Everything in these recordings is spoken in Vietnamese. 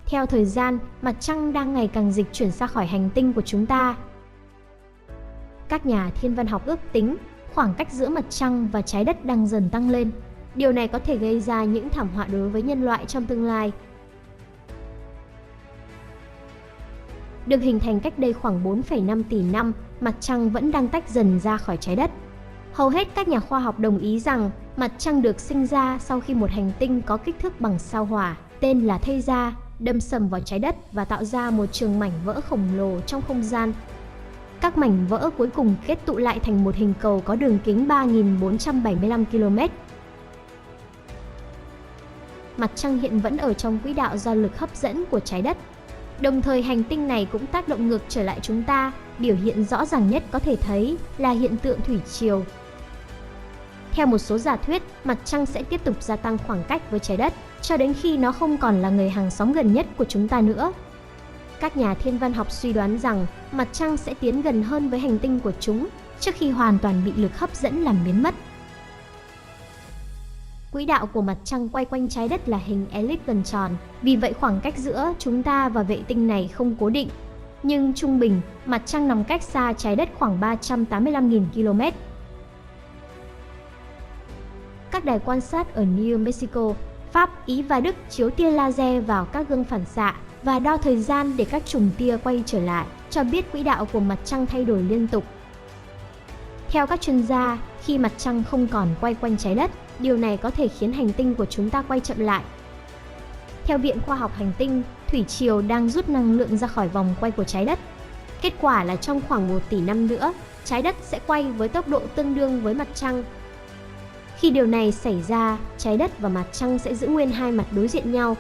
Theo thời gian, mặt trăng đang ngày càng dịch chuyển ra khỏi hành tinh của chúng ta. Các nhà thiên văn học ước tính khoảng cách giữa mặt trăng và trái đất đang dần tăng lên. Điều này có thể gây ra những thảm họa đối với nhân loại trong tương lai. Được hình thành cách đây khoảng 4,5 tỷ năm, mặt trăng vẫn đang tách dần ra khỏi trái đất. Hầu hết các nhà khoa học đồng ý rằng mặt trăng được sinh ra sau khi một hành tinh có kích thước bằng sao Hỏa, tên là Theia, đâm sầm vào trái đất và tạo ra một trường mảnh vỡ khổng lồ trong không gian. Các mảnh vỡ cuối cùng kết tụ lại thành một hình cầu có đường kính 3.475 km. Mặt trăng hiện vẫn ở trong quỹ đạo do lực hấp dẫn của trái đất. Đồng thời hành tinh này cũng tác động ngược trở lại chúng ta, biểu hiện rõ ràng nhất có thể thấy là hiện tượng thủy triều. Theo một số giả thuyết, mặt trăng sẽ tiếp tục gia tăng khoảng cách với trái đất cho đến khi nó không còn là người hàng xóm gần nhất của chúng ta nữa. Các nhà thiên văn học suy đoán rằng mặt trăng sẽ tiến gần hơn với hành tinh của chúng trước khi hoàn toàn bị lực hấp dẫn làm biến mất. Quỹ đạo của mặt trăng quay quanh trái đất là hình elip gần tròn, vì vậy khoảng cách giữa chúng ta và vệ tinh này không cố định. Nhưng trung bình, mặt trăng nằm cách xa trái đất khoảng 385.000 km. Các đài quan sát ở New Mexico, Pháp, Ý và Đức chiếu tia laser vào các gương phản xạ và đo thời gian để các chùm tia quay trở lại, cho biết quỹ đạo của mặt trăng thay đổi liên tục. Theo các chuyên gia, khi mặt trăng không còn quay quanh trái đất, điều này có thể khiến hành tinh của chúng ta quay chậm lại. Theo Viện Khoa học Hành tinh, thủy triều đang rút năng lượng ra khỏi vòng quay của trái đất. Kết quả là trong khoảng 1 tỷ năm nữa, trái đất sẽ quay với tốc độ tương đương với mặt trăng. Khi điều này xảy ra, trái đất và mặt trăng sẽ giữ nguyên hai mặt đối diện nhau.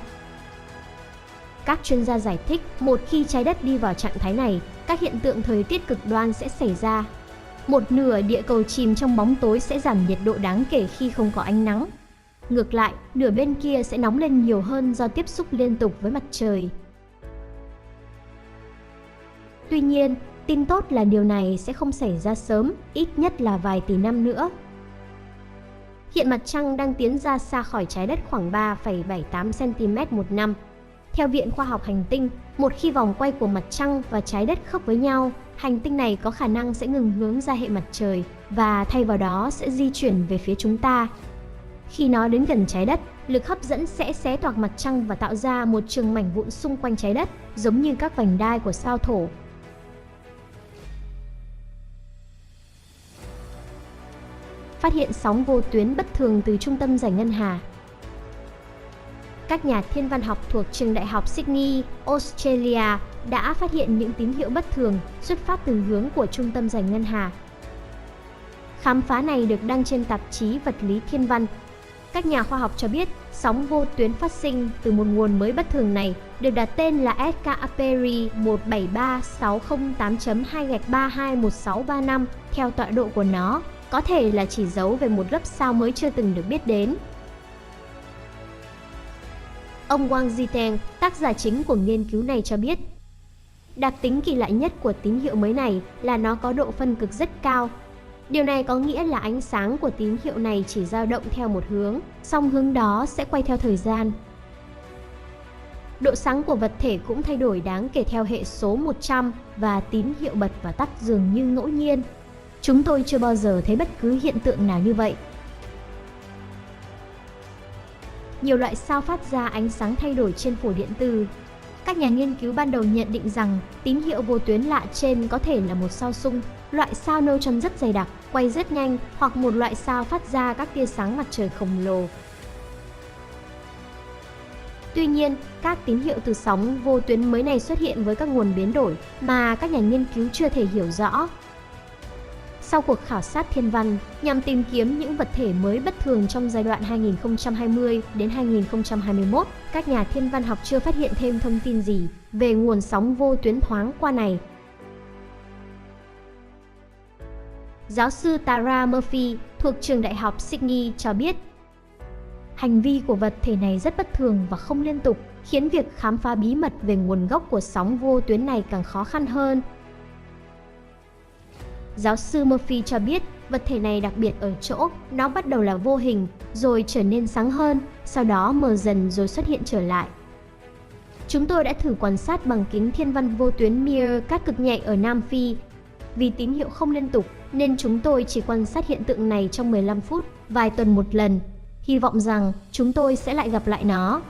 Các chuyên gia giải thích, một khi trái đất đi vào trạng thái này, các hiện tượng thời tiết cực đoan sẽ xảy ra. Một nửa địa cầu chìm trong bóng tối sẽ giảm nhiệt độ đáng kể khi không có ánh nắng. Ngược lại, nửa bên kia sẽ nóng lên nhiều hơn do tiếp xúc liên tục với mặt trời. Tuy nhiên, tin tốt là điều này sẽ không xảy ra sớm, ít nhất là vài tỷ năm nữa. Hiện mặt trăng đang tiến ra xa khỏi trái đất khoảng 3,78 cm một năm. Theo Viện Khoa học Hành tinh, một khi vòng quay của mặt trăng và trái đất khớp với nhau, hành tinh này có khả năng sẽ ngừng hướng ra hệ mặt trời và thay vào đó sẽ di chuyển về phía chúng ta. Khi nó đến gần trái đất, lực hấp dẫn sẽ xé toạc mặt trăng và tạo ra một trường mảnh vụn xung quanh trái đất, giống như các vành đai của sao Thổ. Phát hiện sóng vô tuyến bất thường từ trung tâm giải ngân hà. Các nhà thiên văn học thuộc trường đại học Sydney, Australia đã phát hiện những tín hiệu bất thường xuất phát từ hướng của trung tâm giải ngân hà. Khám phá này được đăng trên tạp chí Vật lý Thiên văn. Các nhà khoa học cho biết sóng vô tuyến phát sinh từ một nguồn mới bất thường này được đặt tên là SK Aperi 173-608.2-321635 theo tọa độ của nó, có thể là chỉ dấu về một lớp sao mới chưa từng được biết đến. Ông Wang Ziteng, tác giả chính của nghiên cứu này cho biết, đặc tính kỳ lạ nhất của tín hiệu mới này là nó có độ phân cực rất cao. Điều này có nghĩa là ánh sáng của tín hiệu này chỉ dao động theo một hướng, song hướng đó sẽ quay theo thời gian. Độ sáng của vật thể cũng thay đổi đáng kể theo hệ số 100 và tín hiệu bật và tắt dường như ngẫu nhiên. Chúng tôi chưa bao giờ thấy bất cứ hiện tượng nào như vậy. Nhiều loại sao phát ra ánh sáng thay đổi trên phổ điện từ. Các nhà nghiên cứu ban đầu nhận định rằng tín hiệu vô tuyến lạ trên có thể là một sao xung, loại sao neutron rất dày đặc, quay rất nhanh, hoặc một loại sao phát ra các tia sáng mặt trời khổng lồ. Tuy nhiên, các tín hiệu từ sóng vô tuyến mới này xuất hiện với các nguồn biến đổi mà các nhà nghiên cứu chưa thể hiểu rõ. Sau cuộc khảo sát thiên văn nhằm tìm kiếm những vật thể mới bất thường trong giai đoạn 2020 đến 2021, các nhà thiên văn học chưa phát hiện thêm thông tin gì về nguồn sóng vô tuyến thoáng qua này. Giáo sư Tara Murphy thuộc trường đại học Sydney cho biết, hành vi của vật thể này rất bất thường và không liên tục, khiến việc khám phá bí mật về nguồn gốc của sóng vô tuyến này càng khó khăn hơn. Giáo sư Murphy cho biết vật thể này đặc biệt ở chỗ nó bắt đầu là vô hình, rồi trở nên sáng hơn, sau đó mờ dần rồi xuất hiện trở lại. Chúng tôi đã thử quan sát bằng kính thiên văn vô tuyến Mir cát cực nhạy ở Nam Phi. Vì tín hiệu không liên tục nên chúng tôi chỉ quan sát hiện tượng này trong 15 phút, vài tuần một lần. Hy vọng rằng chúng tôi sẽ lại gặp lại nó.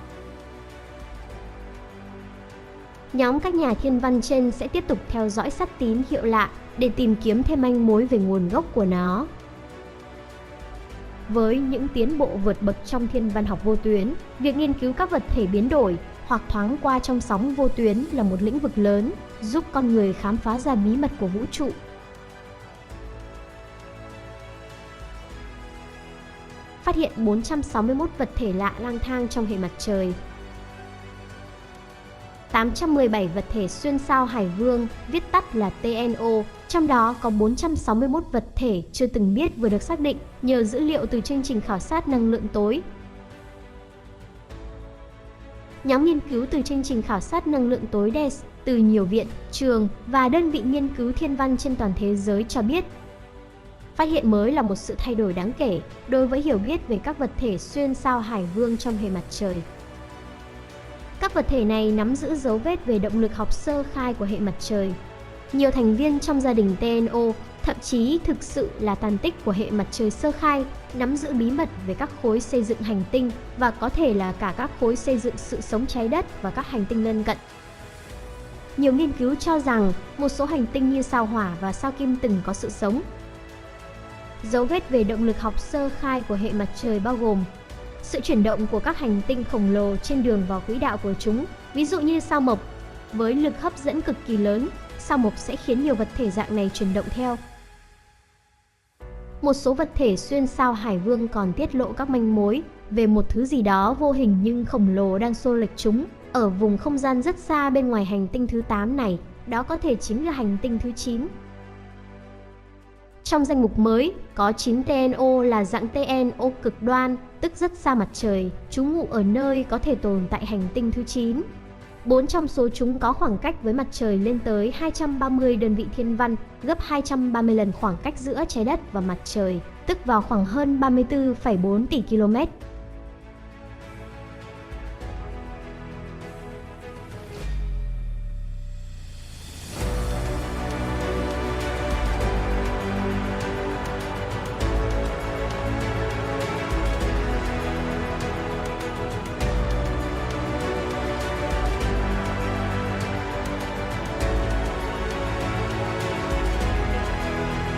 Nhóm các nhà thiên văn trên sẽ tiếp tục theo dõi sát tín hiệu lạ để tìm kiếm thêm manh mối về nguồn gốc của nó. Với những tiến bộ vượt bậc trong thiên văn học vô tuyến, việc nghiên cứu các vật thể biến đổi hoặc thoáng qua trong sóng vô tuyến là một lĩnh vực lớn, giúp con người khám phá ra bí mật của vũ trụ. Phát hiện 461 vật thể lạ lang thang trong hệ mặt trời. 817 vật thể xuyên sao Hải Vương, viết tắt là TNO, trong đó có 461 vật thể chưa từng biết vừa được xác định nhờ dữ liệu từ chương trình khảo sát năng lượng tối. Nhóm nghiên cứu từ chương trình khảo sát năng lượng tối DES từ nhiều viện, trường và đơn vị nghiên cứu thiên văn trên toàn thế giới cho biết, phát hiện mới là một sự thay đổi đáng kể đối với hiểu biết về các vật thể xuyên sao Hải Vương trong hệ mặt trời. Các vật thể này nắm giữ dấu vết về động lực học sơ khai của hệ mặt trời. Nhiều thành viên trong gia đình TNO thậm chí thực sự là tàn tích của hệ mặt trời sơ khai, nắm giữ bí mật về các khối xây dựng hành tinh và có thể là cả các khối xây dựng sự sống trái đất và các hành tinh lân cận. Nhiều nghiên cứu cho rằng một số hành tinh như sao Hỏa và sao Kim từng có sự sống. Dấu vết về động lực học sơ khai của hệ mặt trời bao gồm sự chuyển động của các hành tinh khổng lồ trên đường vào quỹ đạo của chúng, ví dụ như sao Mộc. Với lực hấp dẫn cực kỳ lớn, sao Mộc sẽ khiến nhiều vật thể dạng này chuyển động theo. Một số vật thể xuyên sao Hải Vương còn tiết lộ các manh mối về một thứ gì đó vô hình nhưng khổng lồ đang xô lệch chúng ở vùng không gian rất xa bên ngoài hành tinh thứ 8 này, đó có thể chính là hành tinh thứ 9. Trong danh mục mới, có 9 TNO là dạng TNO cực đoan, tức rất xa mặt trời, trú ngụ ở nơi có thể tồn tại hành tinh thứ 9. 4 trong số chúng có khoảng cách với mặt trời lên tới 230 đơn vị thiên văn, gấp 230 lần khoảng cách giữa trái đất và mặt trời, tức vào khoảng hơn 34,4 tỷ km.